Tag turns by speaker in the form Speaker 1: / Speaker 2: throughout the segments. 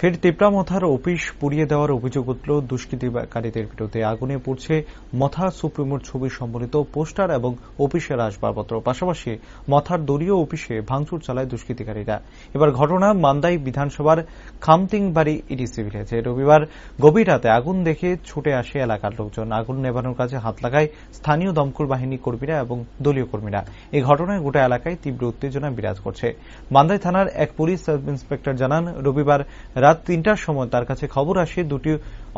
Speaker 1: ফের তিপ্রামথার অফিস পুড়িয়ে দেওয়ার অভিযোগ উঠল দুষ্কৃতিকারীদের বিরুদ্ধে। আগুনে পুড়ছে মথা সুপ্রিমোর ছবি সম্বলিত পোস্টার এবং অফিসের আসবাবপত্র। পাশাপাশি মথার দলীয় অফিসে ভাঙচুর চালায় দুষ্কৃতিকারীরা। এবার ঘটনা মান্দাই বিধানসভার খামতিংবাড়ি ইডিসি ভিলেজে। রবিবার গভীর রাতে আগুন দেখে ছুটে আসে এলাকার লোকজন। আগুন নেভানোর কাজে হাত লাগায় স্থানীয় দমকল বাহিনী কর্মীরা এবং দলীয় কর্মীরা। এই ঘটনায় গোটা এলাকায় তীব্র উত্তেজনা বিরাজ করছে। মান্দাই থানার এক পুলিশ সাব ইন্সপেক্টর জানান, রবিবার রাত ৩টার সময় তার কাছে খবর আসে দুটি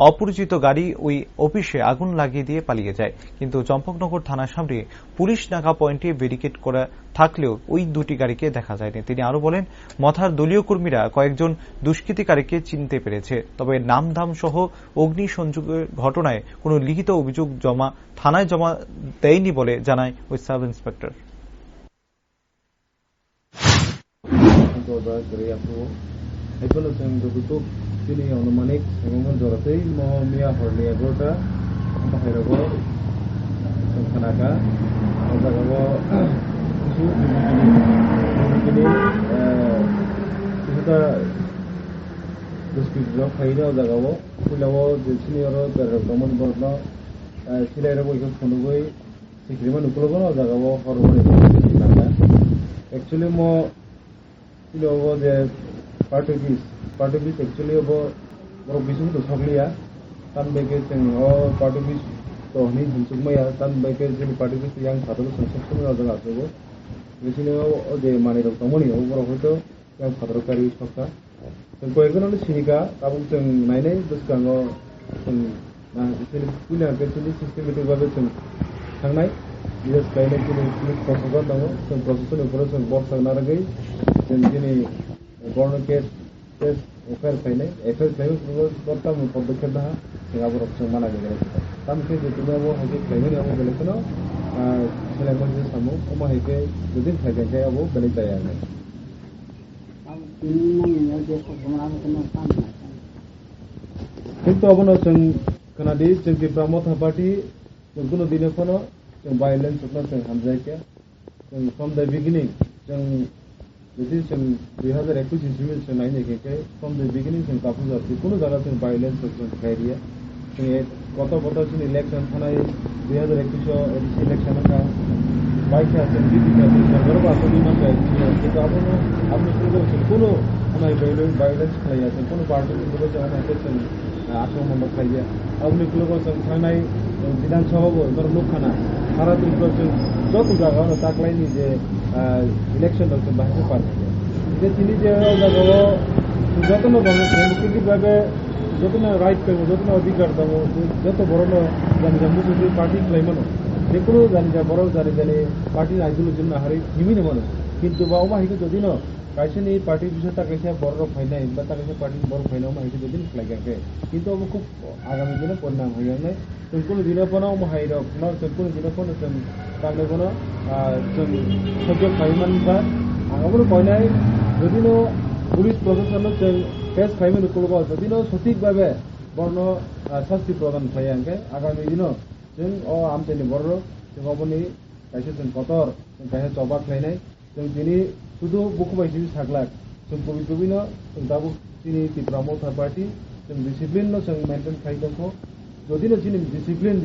Speaker 1: অপরিচিত গাড়ি ওই অফিসে আগুন লাগিয়ে দিয়ে পালিয়ে যায়। কিন্তু চম্পকনগর থানার সামনে পুলিশ নাকা পয়েন্টে ব্যারিকেড করা থাকলেও ওই দুটি গাড়িকে দেখা যায়নি। তিনি আরো বলেন, মথার দলীয় কর্মীরা কয়েকজন দুষ্কৃতিকারীকে চিনতে পেরেছে, তবে নামধাম সহ অগ্নিসংযোগের ঘটনায় কোনো লিখিত অভিযোগ থানায় জমা দেয়নি বলে জানায় ওই sub inspector.
Speaker 2: Itulah yang tertutup sini anumanik memang jorasai mau mia horni agota mahirago sangkanaga agagawo isu ini kita deskripsi faida agagawo kulawo sini oro terroman borno silairogo ikut konugoi sikriman ukulogo agagawo hormoni naga actually mo silogo je Party bis actually abo borok bisu to sakliya tan beke sing party bis to ni hinsukmaya tan beke jini party bis yang satu संसद में जागा आसबो बिसिनो ओ जे माने रok तमनि ओ borok hoito yang phatrokari sakka जों कयगोन सिनिका आबुं जों नायनाय दुसगांगो जों ना बिसिनि पुलिया केसनि सिस्टेमेटिक भाबे जों थांनाय बिस गायनाय जों पुलिस प्रशासन दङ जों प्रशासन उपरो जों बक्स नारगै जों दिनै বর্ণ কেস এফআইআর ফাইলে এফআইআর ফাইলে করতাম পদক্ষেপ না আবার অপশন মানা গেলে তামকে যে তুমি আবো হাইকে ফাইলে আবো গেলে কোনো সেলেকশন যে সামু ওমা হাইকে যদি থাকে যে আবো গেলে যায় না কিন্তু আবো जों खोनादि जों तिप्रामथा पार्टी जों কোনো দিনে কোনো जों भायलेंस अपना जों हामजायके जों फ्रम द बिगिनिं जों Jadi जों 2021 इस्वी से नायने के from the beginning जों काफी जाती कोनो जगह जों वायलेंस जों खाइरिया जों कत बता जों इलेक्शन थानाय 2021 एडिसी इलेक्शन का बाइक जों जीती का सरकार बासोनी मा के गाबनो आपने सुनो कोनो हमारे वायलेंस खाइया जों कोनो पार्टी को जों हमारे जों आक्रमण खाइया आपने लोगों जों थानाय विधानसभा बर लोकखाना सारा दिन जों যত জায়গা তাকলাইনি যে ইলেকশন जों बाहाय पार्टी যে তিনি যে জায়গাও যতন ডেমোক্রেটিকভাবে যতন রাইট পেব যতন অধিকার দেব যত বড় জানি মুসলিম পার্টি খাইমানো যে কোনো জানি যা বড় জানি জানি পার্টির আইডিওলজির জন্য হারি হিমিনে মানো কিন্তু বা ওমা হিকে যদি না কাইছেনি পার্টির বিষয় তাকাইছে বড় ফাইনাই বা তাকাইছে পার্টির বড় ফাইনা ওমা হিকে যদি লাগাকে কিন্তু আবো খুব আগামী দিনে পরিণাম হইয়া নাই जों কোনো দিনে কোনো ওমা হাইরক না जों কোনো দিনে কোনো जों তাহলে কোনো जों সহ্য খাইমান বা আগামী কয়নাই যদিনো পুলিশ প্রশাসন जों কেস খাইমান করব যদিনো সঠিকভাবে বর্ণ শাস্তি প্রদান খাইয়াঙ্কে আগামী দিন जों আমতেনি বড় जों অবনি কাইছে जों কতর কাইছে চবাক খাইনাই जों দিনি শুধু বুকুবাইছি থাকলাক जों কবিনো जों দাবু তিনি তিপ্রামথা পার্টি जों ডিসিপ্লিন जों মেইনটেইন খাইদोंखौ যদিনো যিনি ডিসিপ্লিন